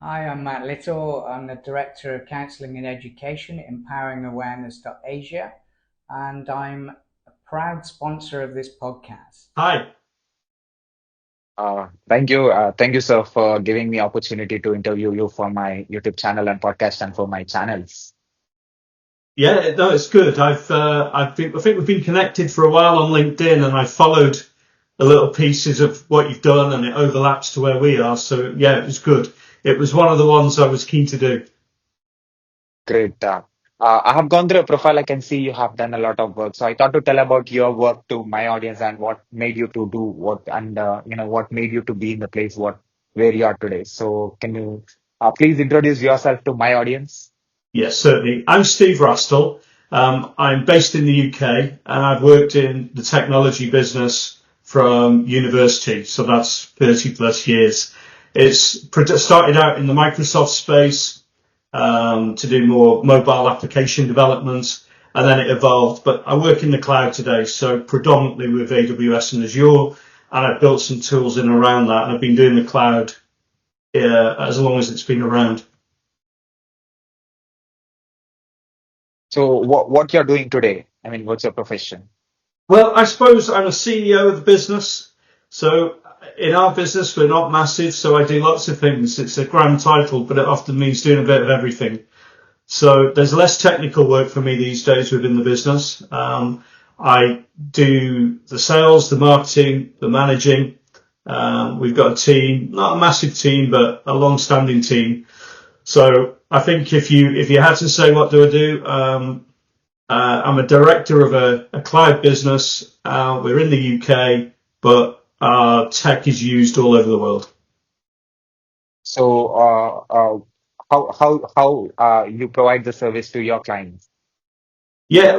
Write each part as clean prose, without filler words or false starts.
Hi, I'm Matt Little. I'm the Director of Counselling and Education, Empowering Awareness.Asia, and I'm a proud sponsor of this podcast. Hi. Thank you. Thank you, sir, for giving me opportunity to interview you for my YouTube channel and podcast and for my channels. Yeah, no, it's good. I think we've been connected for a while on LinkedIn, and I followed the little pieces of what you've done, and it overlaps to where we are. So yeah, it was good. It was one of the ones I was keen to do. Great. I have gone through your profile. I can see you have done a lot of work. So I thought to tell about your work to my audience and what made you to do what and what made you to be in the place where you are today. So can you please introduce yourself to my audience? Yes, certainly. I'm Steve Rastall. I'm based in the UK, and I've worked in the technology business from university. So that's 30 plus years. Started out in the Microsoft space, to do more mobile application development, and then it evolved. But I work in the cloud today, so predominantly with AWS and Azure, and I've built some tools in and around that, and I've been doing the cloud as long as it's been around. So what you're doing today? I mean, what's your profession? Well, I suppose I'm a CEO of the business. So in our business, we're not massive, so I do lots of things. It's a grand title, but it often means doing a bit of everything. So there's less technical work for me these days within the business. I do the sales, the marketing, the managing. We've got a team, not a massive team, but a long-standing team. So I think if you had to say what do I do, I'm a director of a cloud business. We're in the UK, but our tech is used all over the world. So how you provide the service to your clients? Yeah,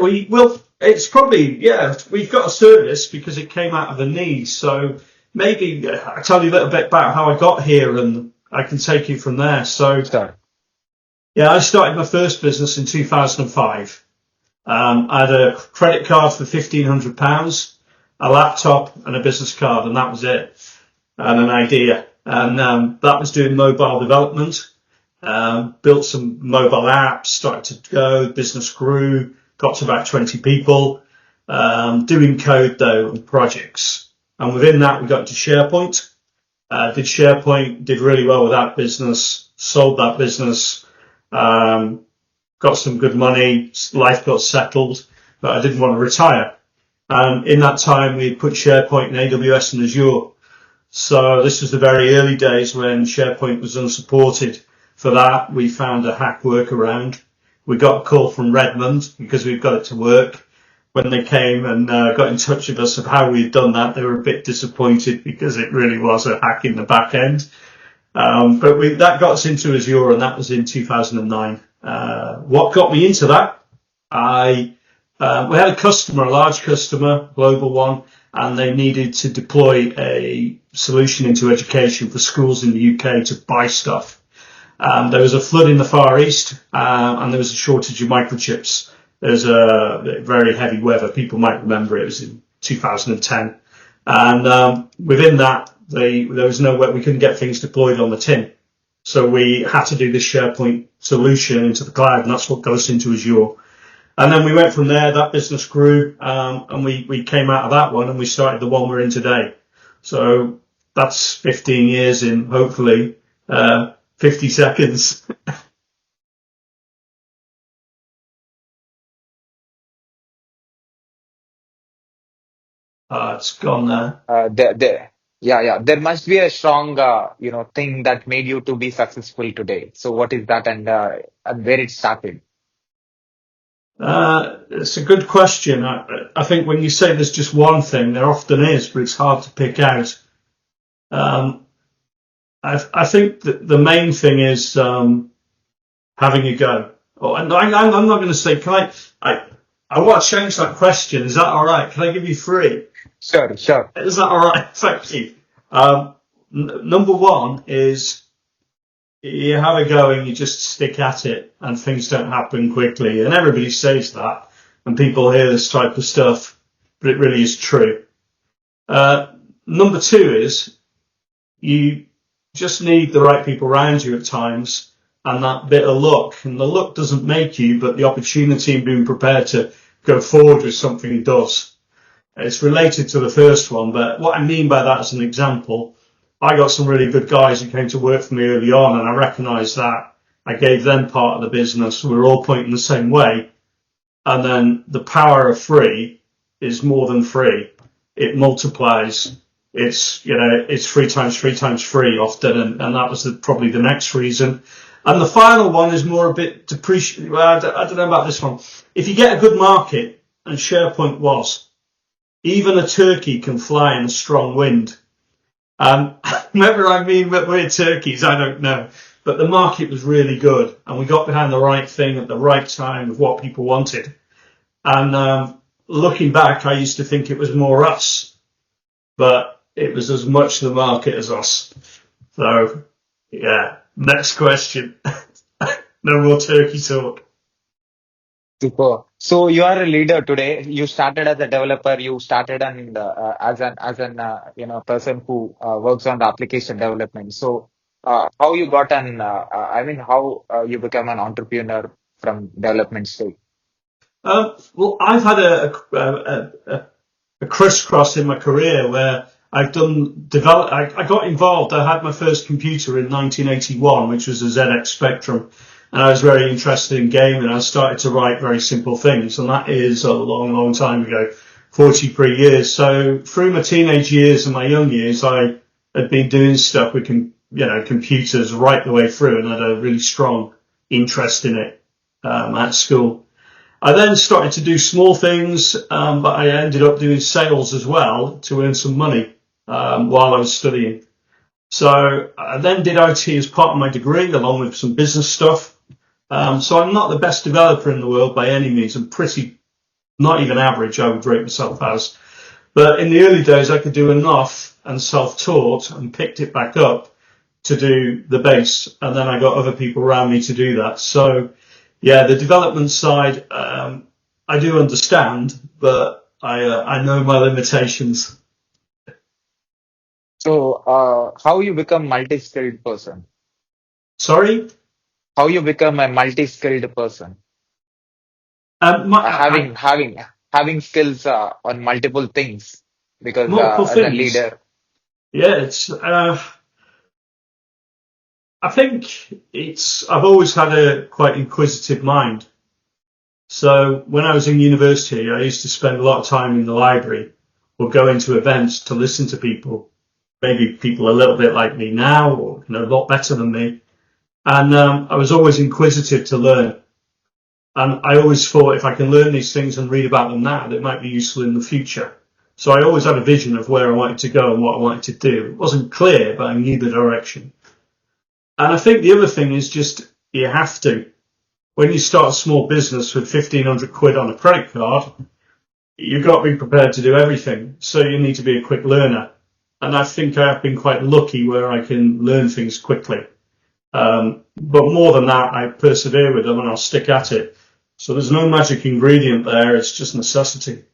it's probably, yeah, we've got a service because it came out of a need. So maybe I tell you a little bit about how I got here and I can take you from there. So Sure. yeah, I started my first business in 2005. I had a credit card for £1,500, a laptop and a business card, and that was it, and an idea. And that was doing mobile development. Built some mobile apps, started to go, business grew, got to about 20 people, doing code though and projects. And within that, we got into SharePoint, did SharePoint, did really well with that business, sold that business, um, got some good money, life got settled, but I didn't want to retire. And in that time, we put SharePoint in AWS and Azure. So this was the very early days when SharePoint was unsupported. For that, we found a hack workaround. We got a call from Redmond because we've got it to work. When they came and got in touch with us of how we'd done that, they were a bit disappointed because it really was a hack in the back end. But that got us into Azure, and that was in 2009. What got me into that? We had a customer, a large customer, global one, and they needed to deploy a solution into education for schools in the UK to buy stuff. There was a flood in the Far East, and there was a shortage of microchips. There was a very heavy weather. People might remember it was in 2010. And within that, there was no way we couldn't get things deployed on the tin. So we had to do this SharePoint solution into the cloud, and that's what got us into Azure. And then we went from there. That business grew, and we came out of that one, and we started the one we're in today. So that's 15 years in, hopefully, 50 seconds. It's gone there. Yeah. There must be a strong, thing that made you to be successful today. So what is that and where it started? It's a good question. I think when you say there's just one thing, there often is, but it's hard to pick out. Um, I think that the main thing is having a go. Oh, and I'm not going to say, I, I want to change that question. Is that all right? Can I give you three? Sure, sure. Is that all right? Thank you. Um, Number one is you have a go and you just stick at it, and things don't happen quickly. And everybody says that, and people hear this type of stuff, but it really is true. Number two is you just need the right people around you at times and that bit of luck. And the luck doesn't make you, but the opportunity and being prepared to go forward with something does. It's related to the first one, but what I mean by that as an example, I got some really good guys who came to work for me early on, and I recognised that. I gave them part of the business. We were all pointing the same way. And then the power of free is more than free. It multiplies. It's, it's three times free often. And that was probably the next reason. And the final one is more a bit depreciated. Well, I don't know about this one. If you get a good market, and SharePoint was, even a turkey can fly in a strong wind. Whether I mean that we're turkeys, I don't know. But the market was really good, and we got behind the right thing at the right time with what people wanted. And looking back, I used to think it was more us, but it was as much the market as us. So, yeah. Next question. No more turkey talk. Super. So you are a leader today. You started as a developer. You started as an person who works on the application development. So how you got how you become an entrepreneur from development stage? Well, I've had a crisscross in my career where I've I got involved. I had my first computer in 1981, which was a ZX Spectrum. And I was very interested in gaming. I started to write very simple things. And that is a long, long time ago, 43 years. So through my teenage years and my young years, I had been doing stuff with, computers right the way through and had a really strong interest in it, at school. I then started to do small things, but I ended up doing sales as well to earn some money, while I was studying. So I then did IT as part of my degree along with some business stuff. So I'm not the best developer in the world by any means. I'm not even average, I would rate myself as. But in the early days, I could do enough and self-taught and picked it back up to do the base. And then I got other people around me to do that. So yeah, the development side, I do understand, but I know my limitations. So how you become multi-skilled person? Sorry? How you become a multi-skilled person? My, Having skills on multiple things because multiple as a things. leader. Yeah, I think I've always had a quite inquisitive mind. So when I was in university, I used to spend a lot of time in the library or go into events to listen to people, maybe people a little bit like me now or, a lot better than me. And, I was always inquisitive to learn. And I always thought if I can learn these things and read about them now, they might be useful in the future. So I always had a vision of where I wanted to go and what I wanted to do. It wasn't clear, but I knew the direction. And I think the other thing is just you have to. When you start a small business with 1,500 quid on a credit card, you've got to be prepared to do everything. So you need to be a quick learner. And I think I've been quite lucky where I can learn things quickly. But more than that, I persevere with them and I'll stick at it. So there's no magic ingredient there. It's just necessity.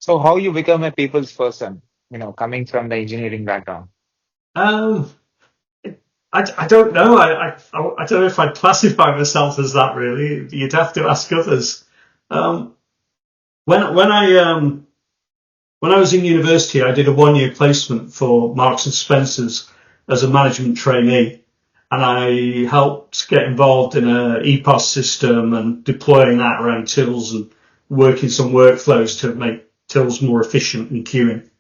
So how you become a people's person, coming from the engineering background? Um, I don't know. I don't know if I'd classify myself as that really. You'd have to ask others. Um, when I was in university, I did a 1-year placement for Marks and Spencer's as a management trainee, and I helped get involved in a EPOS system and deploying that around tills and working some workflows to make tills more efficient in queuing.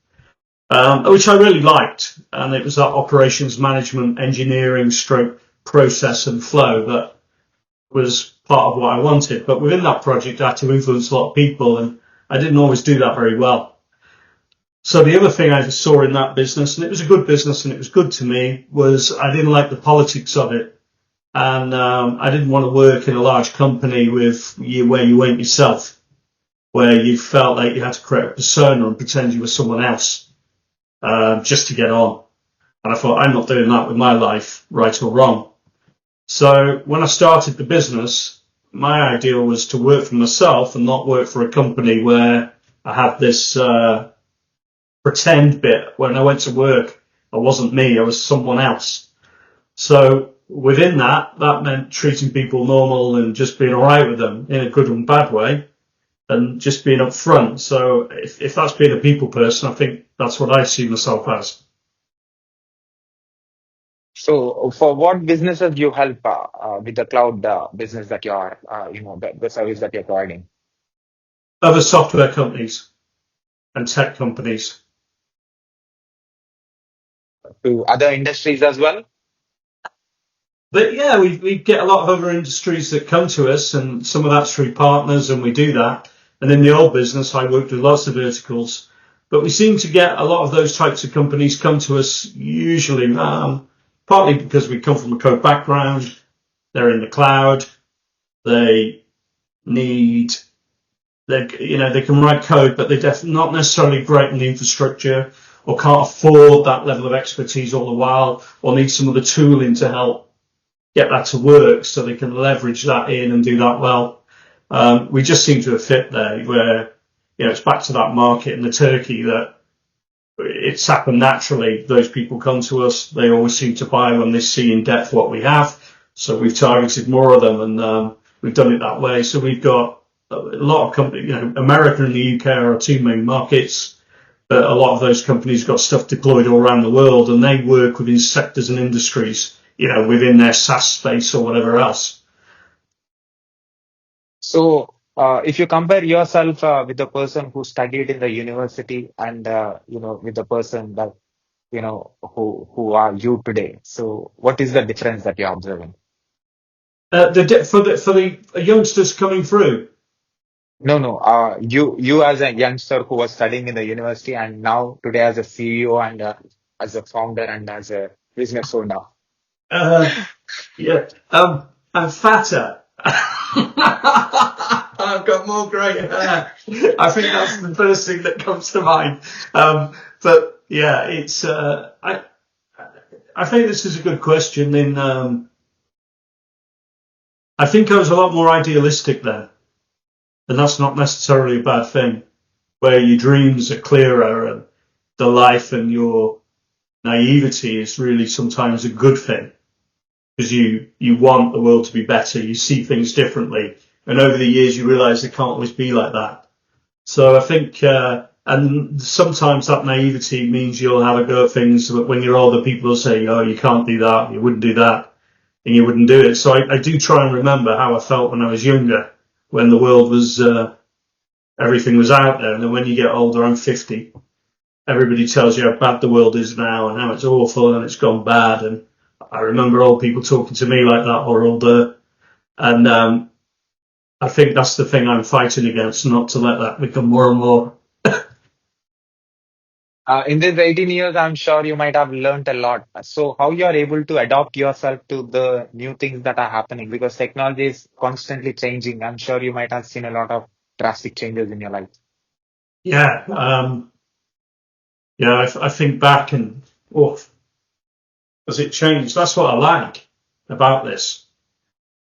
Which I really liked, and it was that operations management, engineering, stroke process and flow that was part of what I wanted. But within that project, I had to influence a lot of people, and I didn't always do that very well. So the other thing I saw in that business, and it was a good business and it was good to me, was I didn't like the politics of it, and I didn't want to work in a large company where you weren't yourself, where you felt like you had to create a persona and pretend you were someone else. Just to get on. And I thought, I'm not doing that with my life, right or wrong. So when I started the business, my idea was to work for myself and not work for a company where I had this pretend bit. When I went to work, I wasn't me, I was someone else. So within that meant treating people normal and just being all right with them in a good and bad way, and just being upfront. So if that's being a people person, I think that's what I see myself as. So for what businesses you help with the cloud business that you are, the service that you're providing? Other software companies and tech companies. To other industries as well? But yeah, we get a lot of other industries that come to us, and some of that's through partners, and we do that. And in the old business, I worked with lots of verticals, but we seem to get a lot of those types of companies come to us usually, partly because we come from a code background, they're in the cloud, they need, they can write code, but they're not necessarily great in the infrastructure, or can't afford that level of expertise all the while, or need some of the tooling to help get that to work so they can leverage that in and do that well. We just seem to have fit there where, it's back to that market in the turkey that it's happened naturally. Those people come to us. They always seem to buy when they see in depth what we have. So we've targeted more of them, and we've done it that way. So we've got a lot of companies, America and the UK are our two main markets, but a lot of those companies got stuff deployed all around the world, and they work within sectors and industries, within their SaaS space or whatever else. So if you compare yourself with the person who studied in the university and, with the person that, who are you today. So what is the difference that you're observing? For the youngsters coming through. No. You as a youngster who was studying in the university and now today as a CEO and as a founder and as a business owner. Yeah. I'm fatter. I've got more grey hair. I think that's the first thing that comes to mind. But yeah, it's. I think this is a good question. I think I was a lot more idealistic then, and that's not necessarily a bad thing. Where your dreams are clearer and the life and your naivety is really sometimes a good thing. Because you want the world to be better, you see things differently, and over the years you realise it can't always be like that. So I think, and sometimes that naivety means you'll have a go at things that when you're older, people will say, "Oh, you can't do that, you wouldn't do that," and you wouldn't do it. So I do try and remember how I felt when I was younger, when the world was, everything was out there, and then when you get older, I'm 50. Everybody tells you how bad the world is now and how it's awful and it's gone bad, and I remember old people talking to me like that or older, and I think that's the thing I'm fighting against, not to let that become more and more. In these 18 years, I'm sure you might have learned a lot. So how you are able to adapt yourself to the new things that are happening because technology is constantly changing. I'm sure you might have seen a lot of drastic changes in your life. Yeah, I think back and, has it changed? That's what I like about this.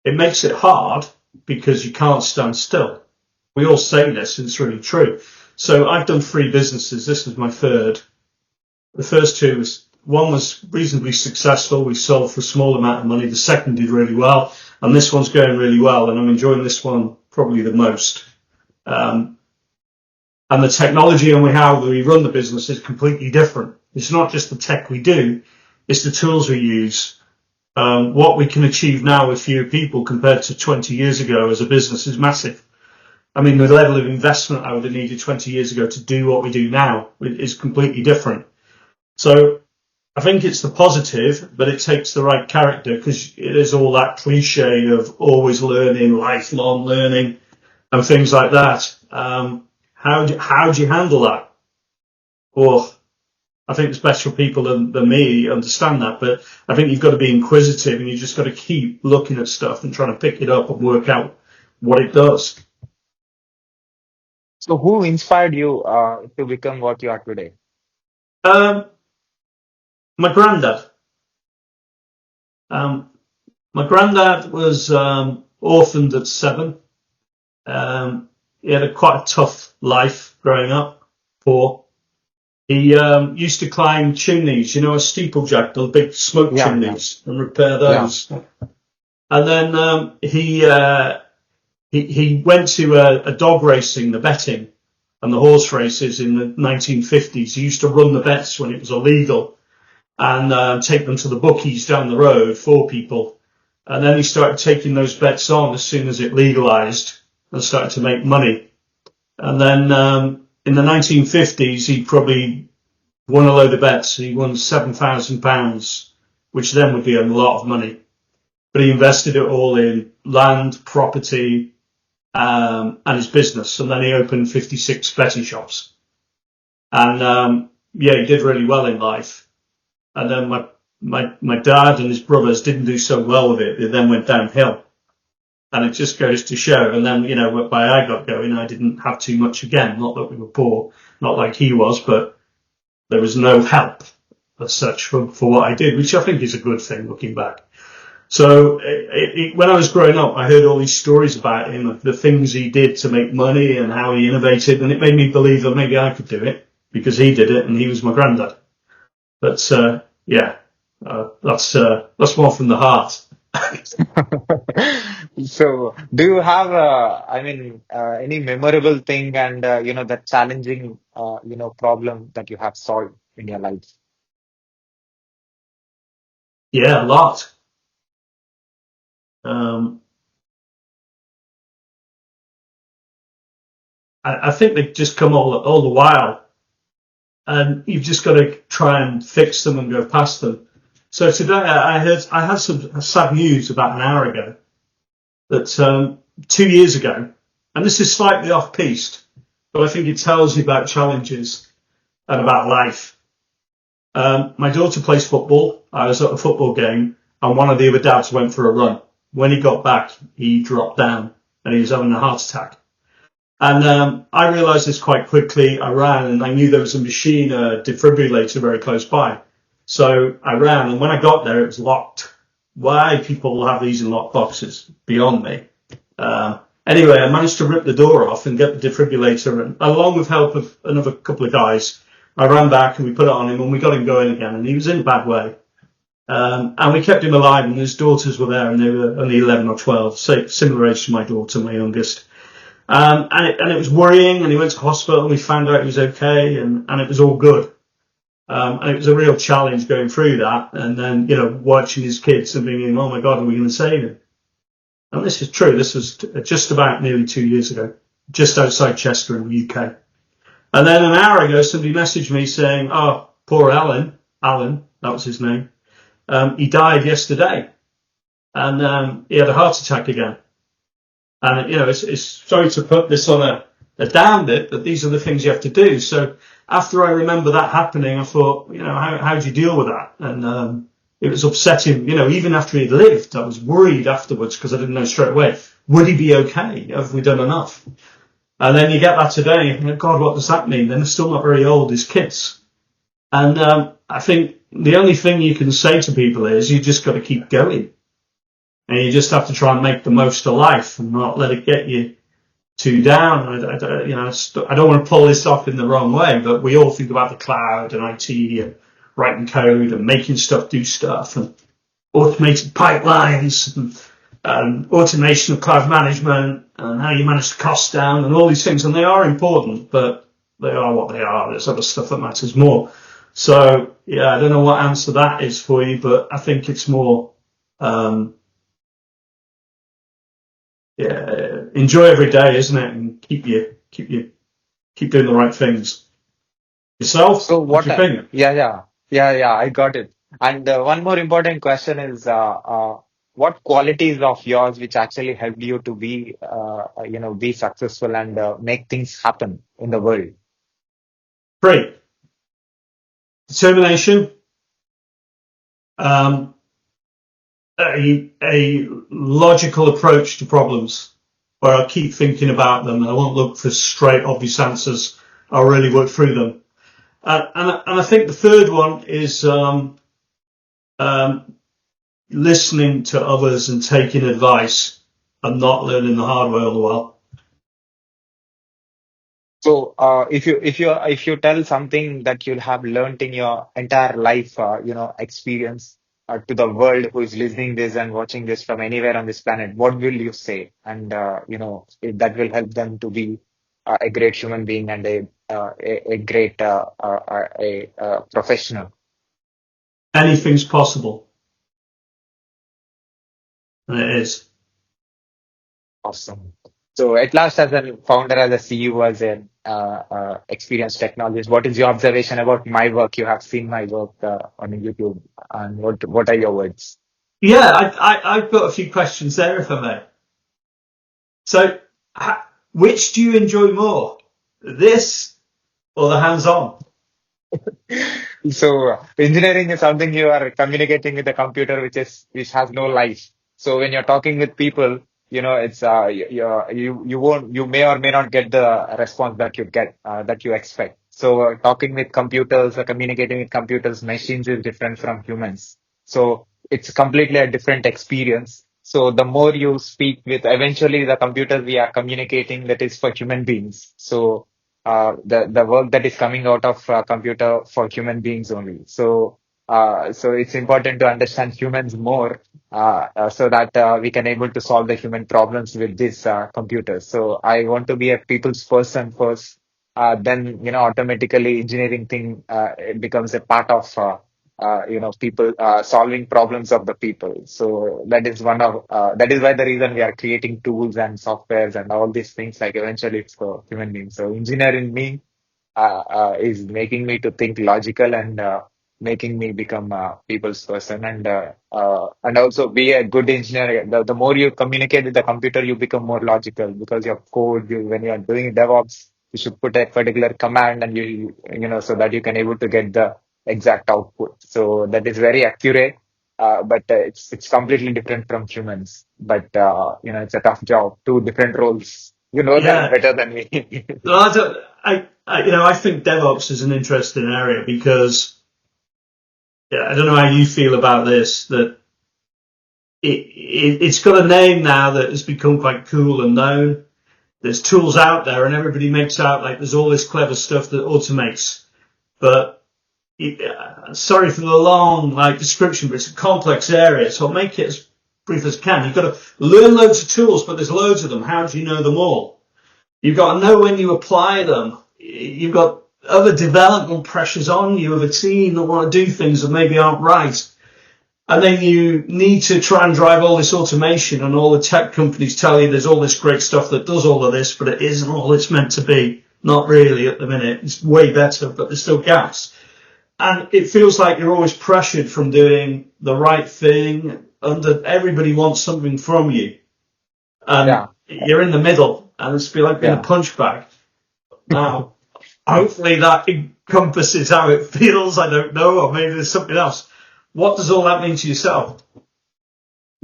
It makes it hard because you can't stand still. We all say this, and it's really true. So I've done 3 businesses. This was my third. The first 2 one was reasonably successful. We sold for a small amount of money. The second did really well, and this one's going really well, and I'm enjoying this one probably the most. And the technology and how we run the business is completely different. It's not just the tech we do, it's the tools we use. What we can achieve now with fewer people compared to 20 years ago as a business is massive. I mean, the level of investment I would have needed 20 years ago to do what we do now is completely different. So I think it's the positive, but it takes the right character because it is all that cliche of always learning, lifelong learning and things like that. How do you handle that? Oh, I think special people than me understand that, but I think you've got to be inquisitive and you just got to keep looking at stuff and trying to pick it up and work out what it does. So who inspired you to become what you are today? My granddad. My granddad was orphaned at 7. He had quite a tough life growing up, poor. He used to climb chimneys, you know, a steeplejack, the big smoke Yeah, yeah, chimneys, and repair yeah. those. And then he went to a dog racing, the betting, and the horse races in the 1950s. He used to run the bets when it was illegal and take them to the bookies down the road for people. And then he started taking those bets on as soon as it legalized and started to make money. And then in the 1950s, he probably won a load of bets. He won £7,000, which then would be a lot of money. But he invested it all in land, property, and his business. And then he opened 56 betting shops. And yeah, he did really well in life. And then my dad and his brothers didn't do so well with it. They then went downhill. And it just goes to show. And then, you know, by I got going, I didn't have too much again. Not that we were poor, not like he was, but there was no help as such for what I did, which I think is a good thing looking back. So when I was growing up, I heard all these stories about him, the things he did to make money and how he innovated. And it made me believe that maybe I could do it because he did it and he was my granddad. But, yeah, that's more from the heart. So, do you have, any memorable thing and, that challenging, problem that you have solved in your life? Yeah, a lot. Um, I think they just come all the while, and you've just got to try and fix them and go past them. So today I had some sad news about an hour ago that 2 years ago, and this is slightly off piste, but I think it tells you about challenges and about life. My daughter plays football. I was at a football game, and one of the other dads went for a run. When he got back, he dropped down, and he was having a heart attack. And I realised this quite quickly. I ran, and I knew there was a machine, a defibrillator very close by. So I ran, and when I got there, it was locked. Why people have these in locked boxes, beyond me. Anyway, I managed to rip the door off and get the defibrillator, and along with help of another couple of guys, I ran back and we put it on him, and we got him going again. And he was in a bad way, and we kept him alive. And his daughters were there, and they were only 11 or 12, so similar age to my daughter, my youngest. And it was worrying, and he went to hospital, and we found out he was okay, and it was all good. And it was a real challenge going through that, and then, you know, watching his kids and thinking, oh my God, are we going to save him? And this is true. This was just about nearly 2 years ago, just outside Chester in the UK. And then an hour ago, somebody messaged me saying, oh, poor Alan, that was his name. He died yesterday, and he had a heart attack again. And, you know, it's sorry to put this on a down bit, but these are the things you have to do. So after I remember that happening, I thought, you know, how do you deal with that? And it was upsetting, you know, even after he'd lived, I was worried afterwards because I didn't know straight away, would he be okay? Have we done enough? And then you get that today, and God, what does that mean? Then they're still not very old, his kids. And I think the only thing you can say to people is you just got to keep going. And you just have to try and make the most of life and not let it get you too down. I don't want to pull this off in the wrong way, but we all think about the cloud and IT and writing code and making stuff do stuff and automated pipelines and automation of cloud management and how you manage the costs down and all these things. And they are important, but they are what they are. There's other stuff that matters more. So, yeah, I don't know what answer that is for you, but I think it's more, enjoy every day, isn't it? And keep doing the right things. Yourself? So, What's your thing? yeah, I got it. And one more important question is, what qualities of yours which actually helped you to be successful and make things happen in the world? 3, determination, a logical approach to problems where I'll keep thinking about them and I won't look for straight obvious answers. I'll really work through them. And I think the third one is listening to others and taking advice and not learning the hard way all the while. So, if you tell something that you'll have learned in your entire life, experience to the world who is listening this and watching this from anywhere on this planet, what will you say? And that will help them to be a great human being and a great professional. Anything's possible, and it is. Awesome. So, at last, as a founder, as a CEO, as an experienced technologist, what is your observation about my work? You have seen my work on YouTube, and what are your words? Yeah, I've got a few questions there, if I may. So, which do you enjoy more, this or the hands-on? So engineering is something you are communicating with a computer which has no life. So when you're talking with people, it's you may or may not get the response that you get that you expect. So talking with computers or communicating with computers, machines is different from humans. So it's completely a different experience. So the more you speak with, eventually the computers we are communicating that is for human beings. So the work that is coming out of computer for human beings only. So it's important to understand humans more so that we can able to solve the human problems with these computers. So I want to be a people's person first. Then automatically engineering thing it becomes a part of people solving problems of the people. So that is why the reason we are creating tools and softwares and all these things. Like eventually it's for human beings. So engineering me is making me to think logical and making me become a people's person and also be a good engineer. The more you communicate with the computer, you become more logical because your code, when you are doing DevOps, you should put a particular command and so that you can able to get the exact output. So that is very accurate. But it's completely different from humans. But it's a tough job. Two different roles. You know that Yeah, better than me. well, I think DevOps is an interesting area because yeah, I don't know how you feel about this. That it's got a name now that has become quite cool and known. There's tools out there, and everybody makes out like there's all this clever stuff that automates. But sorry for the long description, but it's a complex area, so I'll make it as brief as I can. You've got to learn loads of tools, but there's loads of them. How do you know them all? You've got to know when you apply them. You've got other development pressures on you of a team that want to do things that maybe aren't right. And then you need to try and drive all this automation, and all the tech companies tell you there's all this great stuff that does all of this, but it isn't all it's meant to be. Not really at the minute. It's way better, but there's still gaps. And it feels like you're always pressured from doing the right thing. Everybody wants something from you, and Yeah, you're in the middle, and it's feel like being a yeah. punch bag. Now, hopefully that encompasses how it feels. I don't know, or maybe there's something else. What does all that mean to yourself?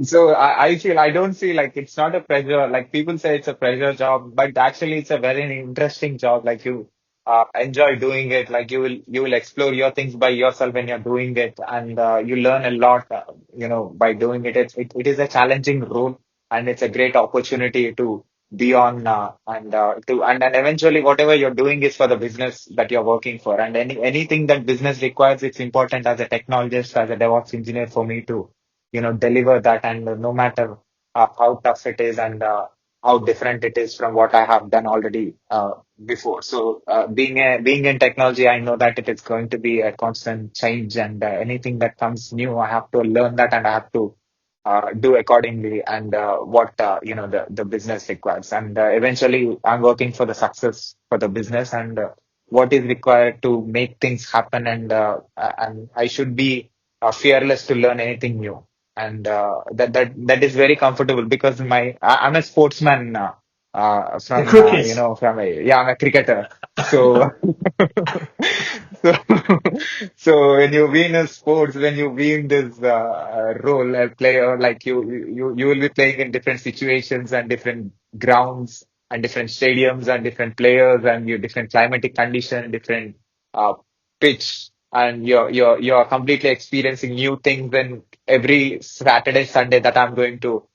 So I don't feel like it's not a pressure. Like people say it's a pressure job, but actually it's a very interesting job. Like you enjoy doing it. Like you will explore your things by yourself when you're doing it, and you learn a lot. By doing it. It is a challenging role, and it's a great opportunity to be on and eventually whatever you're doing is for the business that you're working for, and anything that business requires, it's important as a technologist, as a DevOps engineer for me to deliver that. And no matter how tough it is and how different it is from what I have done already before. So being in technology, I know that it is going to be a constant change, and anything that comes new, I have to learn that and I have to do accordingly and what the business requires. And eventually, I'm working for the success for the business and what is required to make things happen. And I should be fearless to learn anything new. And that is very comfortable because I'm a sportsman The from cricket. I'm a cricketer. So so so when you be in a sports, when you be in this role, a player like you will be playing in different situations and different grounds and different stadiums and different players and your different climatic condition, different uh, pitch, and you're completely experiencing new things. And every Saturday, Sunday that I'm going to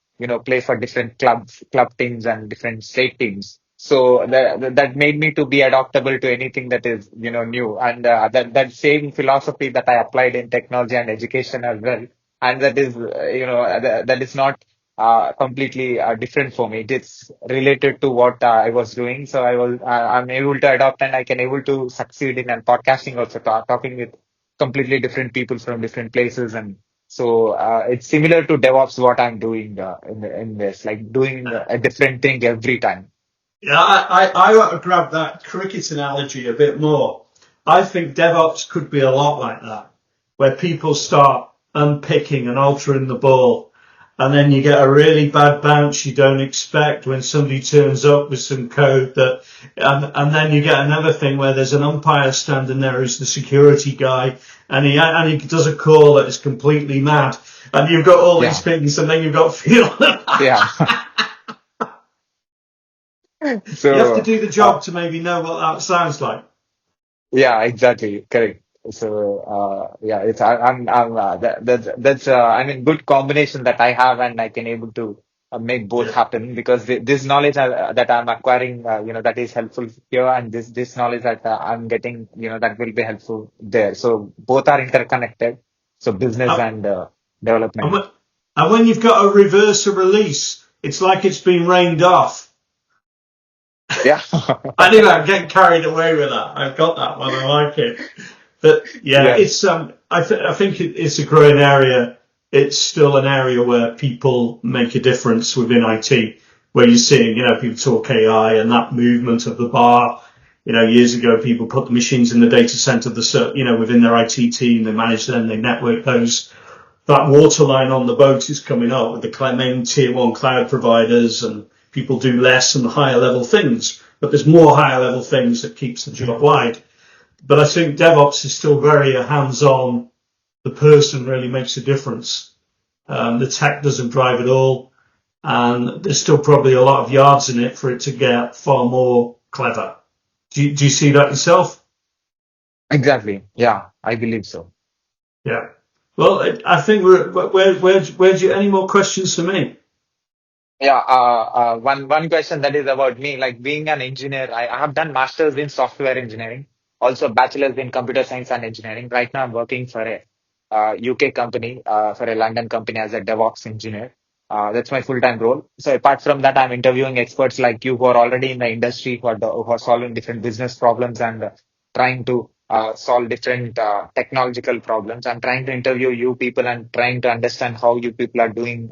play for different club teams and different state teams. So that made me to be adaptable to anything that is, new. And that same philosophy that I applied in technology and education as well. And that is, that is not completely different for me. It's related to what I was doing. So I'm able to adopt and I can able to succeed in and podcasting also, talking with completely different people from different places. And so it's similar to DevOps, what I'm doing in this, like doing a different thing every time. Yeah, I want to grab that cricket analogy a bit more. I think DevOps could be a lot like that, where people start unpicking and altering the ball, and then you get a really bad bounce you don't expect when somebody turns up with some code that, and then you get another thing where there's an umpire standing there who's the security guy, and he does a call that is completely mad, and you've got all these Yeah. things, and then you've got feel. Yeah. You have to So, do the job to maybe know what that sounds like. yeah, exactly. Correct. So, yeah, that's, I mean, good combination that I have and I can able to make both Yeah. happen because this knowledge that I'm acquiring, that is helpful here and this knowledge that I'm getting, that will be helpful there. So both are interconnected. So business Uh, and And development. when, and when you've got to reverse a release, it's like it's been rained off. Yeah. Anyway, I'm getting carried away with that. I've got that one. I like it. But yeah, Yes. it's I think it's a growing area. It's still an area where people make a difference within IT, where you're seeing, people talk AI and that movement of the bar. Years ago, people put the machines in the data center, within their IT team, they manage them, they network those. That waterline on the boat is coming up with the main tier one cloud providers, and people do less and higher level things, but there's more higher level things that keeps the job wide. But I think DevOps is still very hands-on. The person really makes a difference. The tech doesn't drive it all, and there's still probably a lot of yards in it for it to get far more clever. Do you see that yourself? Exactly. Yeah, I believe so. Yeah. Well, I think where do you, any more questions for me? Yeah, one question that is about me, like being an engineer, I have done masters in software engineering, also bachelor's in computer science and engineering. Right now, I'm working for a UK company, for a London company as a DevOps engineer. That's my full-time role. So apart from that, I'm interviewing experts like you who are already in the industry, who are solving different business problems and trying to solve different technological problems. I'm trying to interview you people and trying to understand how you people are doing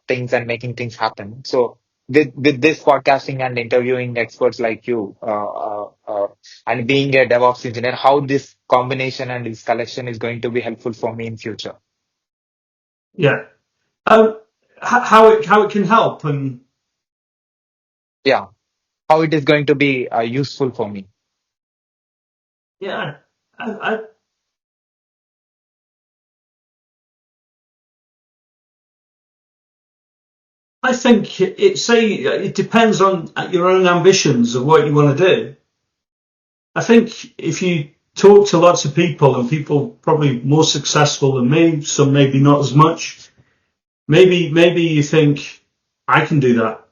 things and making things happen. So with this podcasting and interviewing experts like you and being a DevOps engineer, how this combination and this collection is going to be helpful for me in future. Yeah. Um, how it can help, and Yeah, how it is going to be useful for me. yeah, I I think it depends on your own ambitions of what you want to do. I think if you talk to lots of people, and people probably more successful than me, some maybe not as much. Maybe you think I can do that.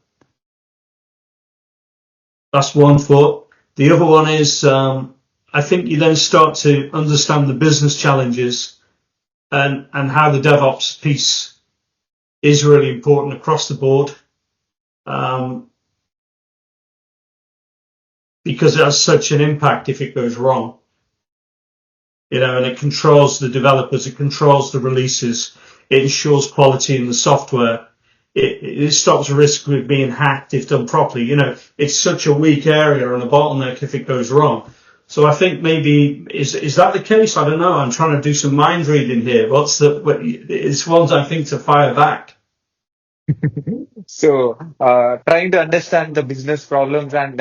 That's one thought. The other one is I think you then start to understand the business challenges and how the DevOps piece is really important across the board. Um, because it has such an impact if it goes wrong, and it controls the developers, it controls the releases, it ensures quality in the software, it stops risk with being hacked if done properly. It's such a weak area and a bottleneck if it goes wrong. So I think maybe is that the case? I don't know. I'm trying to do some mind reading here. It's ones I think to fire back. So, trying to understand the business problems and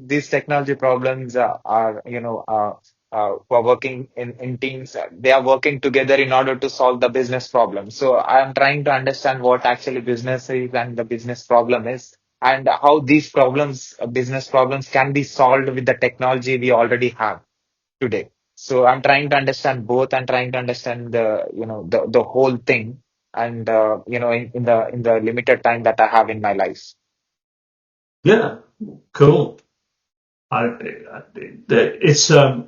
these technology problems are, who are working in teams, they are working together in order to solve the business problem. So, I am trying to understand what actually business is and the business problem is, and how these problems, business problems, can be solved with the technology we already have today. So I'm trying to understand both and trying to understand the whole thing and in the limited time that I have in my life. Yeah, cool. It's a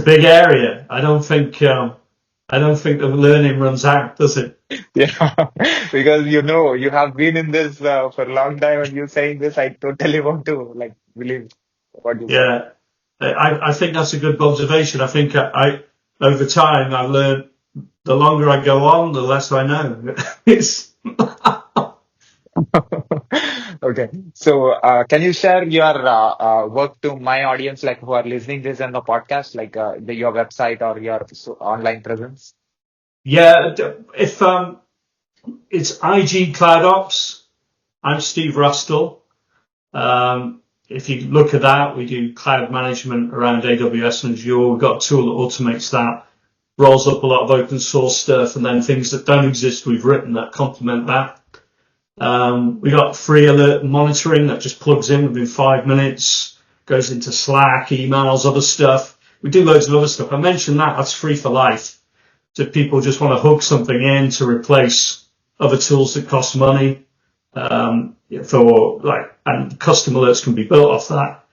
big area. I don't think the learning runs out, does it? Yeah, because you have been in this for a long time, and you saying this, I totally want to like believe what you said. Yeah, I think that's a good observation. I think I over time I've learned the longer I go on, the less I know. It's Okay, so can you share your work to my audience, like who are listening this in the podcast, like your website or your online presence? yeah. If it's IG CloudOps, I'm Steve Rastall. If you look at that, we do cloud management around AWS and Azure. We've got a tool that automates that, rolls up a lot of open source stuff, and then things that don't exist we've written that complement that. We got free alert monitoring that just plugs in within 5 minutes, goes into Slack, emails, other stuff. We do loads of other stuff. I mentioned that's free for life. So if people just want to hook something in to replace other tools that cost money, and custom alerts can be built off that.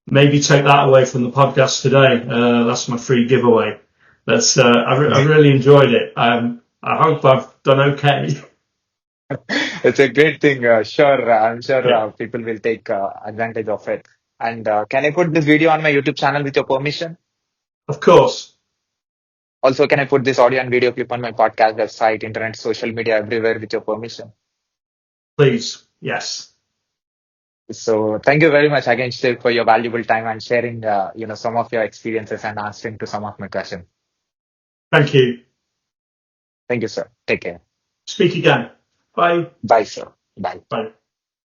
Maybe take that away from the podcast today. That's my free giveaway. I really enjoyed it. I hope I've done okay. It's a great thing. Sure, I'm sure Yeah, people will take advantage of it. And can I put this video on my YouTube channel with your permission? of course. Also, can I put this audio and video clip on my podcast website, internet, social media, everywhere with your permission? Please. Yes. So thank you very much again, Steve, for your valuable time and sharing, some of your experiences and answering to some of my questions. Thank you. Thank you, sir. Take care. Speak again. Bye. Bye, sir. Bye. Bye.